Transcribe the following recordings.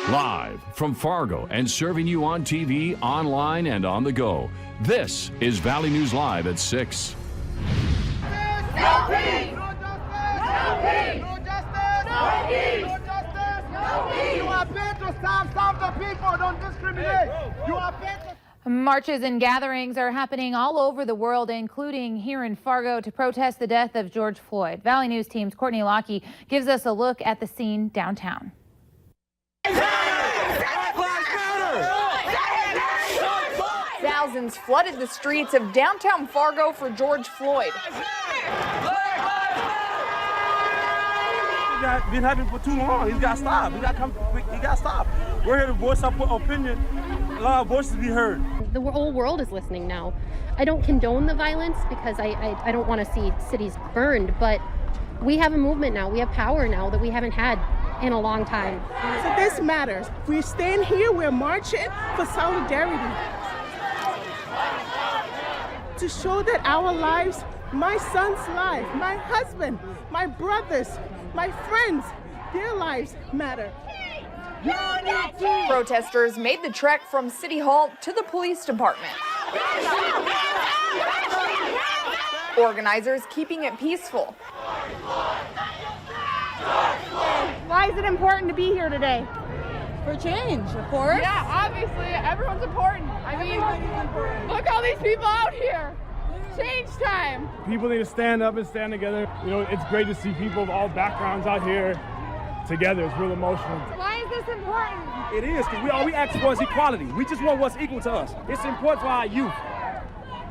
Live from Fargo and serving you on TV, online, and on the go. This is Valley News Live at 6. No peace! No justice! No justice! No peace! No justice! No peace! You are paid to serve the people. Don't discriminate. You are paid to... Marches and gatherings are happening all over the world, including here in Fargo, to protest the death of George Floyd. Valley News Team's Courtney Lockie gives us a look at the scene downtown. Thousands flooded the streets of downtown Fargo for George Floyd. He's been happening for too long. He's got to stop. He got to stop. We're here to voice our opinion. Allow our voices to be heard. The whole world is listening now. I don't condone the violence because I don't want to see cities burned, but we have a movement now. We have power now that we haven't had in a long time. So this matters. We're staying here. We're marching for solidarity. To show that our lives, my son's life, my husband, my brothers, my friends, their lives matter. Protesters made the trek from City Hall to the police department. Organizers keeping it peaceful. Why is it important to be here today? For change, of course. Yeah, obviously, everyone's important. I mean, look all these people out here. Change time. People need to stand up and stand together. You know, it's great to see people of all backgrounds out here together. It's real emotional. Why is this important? It is, because all we ask for is equality. We just want what's equal to us. It's important for our youth.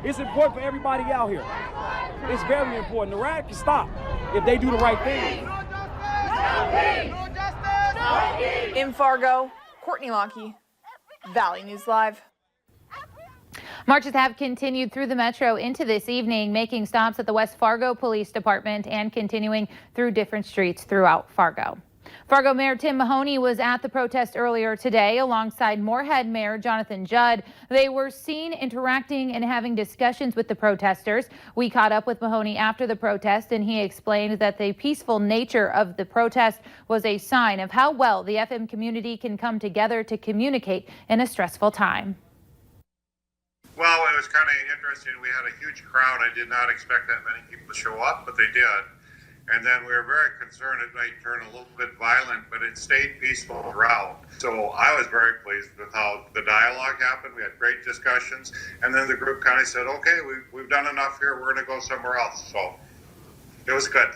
It's important for everybody out here. It's very important. The riot can stop if they do the right thing. In Fargo, Courtney Lockie, Valley News Live. Marches have continued through the metro into this evening, making stops at the West Fargo Police Department and continuing through different streets throughout Fargo. Fargo Mayor Tim Mahoney was at the protest earlier today alongside Moorhead Mayor Jonathan Judd. They were seen interacting and having discussions with the protesters. We caught up with Mahoney after the protest, and he explained that the peaceful nature of the protest was a sign of how well the FM community can come together to communicate in a stressful time. Well, it was kind of interesting. We had a huge crowd. I did not expect that many people to show up, but they did. And then we were very concerned it might turn a little bit violent, but it stayed peaceful throughout. So I was very pleased with how the dialogue happened. We had great discussions. And then the group kind of said, okay, we've done enough here. We're going to go somewhere else. So it was good.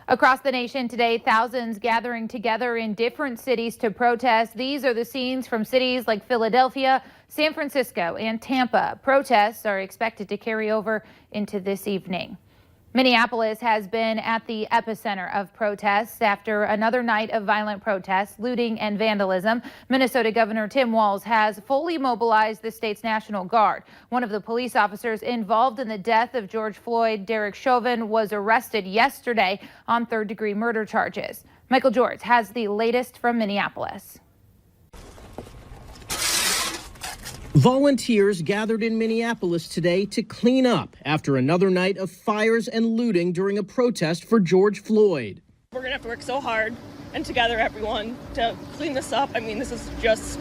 Across the nation today, thousands gathering together in different cities to protest. These are the scenes from cities like Philadelphia, San Francisco, and Tampa. Protests are expected to carry over into this evening. Minneapolis has been at the epicenter of protests after another night of violent protests, looting, and vandalism. Minnesota Governor Tim Walz has fully mobilized the state's National Guard. One of the police officers involved in the death of George Floyd, Derek Chauvin, was arrested yesterday on third-degree murder charges. Michael George has the latest from Minneapolis. Volunteers gathered in Minneapolis today to clean up after another night of fires and looting during a protest for George Floyd. We're going to have to work so hard and together, everyone, to clean this up. I mean, this is just,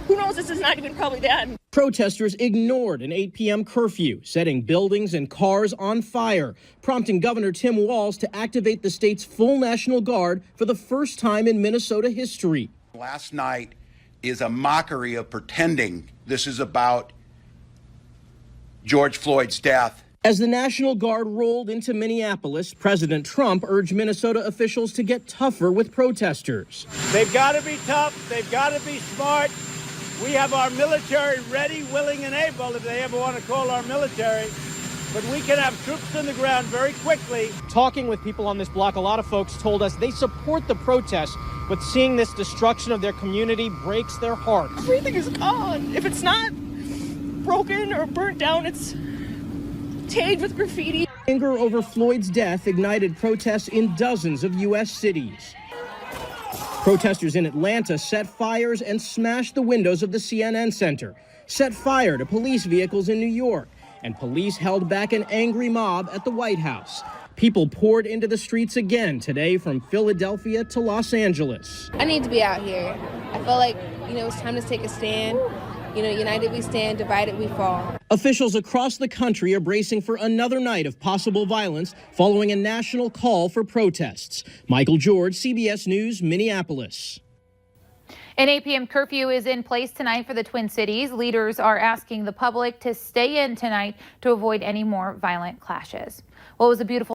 who knows, this is not even probably the end. Protesters ignored an 8 p.m. curfew, setting buildings and cars on fire, prompting Governor Tim Walz to activate the state's full National Guard for the first time in Minnesota history. Last night is a mockery of pretending this is about George Floyd's death. As the National Guard rolled into Minneapolis, President Trump urged Minnesota officials to get tougher with protesters. They've got to be tough. They've got to be smart. We have our military ready, willing, and able if they ever want to call our military. But we can have troops on the ground very quickly. Talking with people on this block, a lot of folks told us they support the protests, but seeing this destruction of their community breaks their heart. Everything is gone. If it's not broken or burnt down, it's tagged with graffiti. Anger over Floyd's death ignited protests in dozens of U.S. cities. Protesters in Atlanta set fires and smashed the windows of the CNN Center, set fire to police vehicles in New York, and police held back an angry mob at the White House. People poured into the streets again today from Philadelphia to Los Angeles. I need to be out here. I feel like, it's time to take a stand. United we stand, divided we fall. Officials across the country are bracing for another night of possible violence following a national call for protests. Michael George, CBS News, Minneapolis. An 8 p.m. curfew is in place tonight for the Twin Cities. Leaders are asking the public to stay in tonight to avoid any more violent clashes. Well, it was a beautiful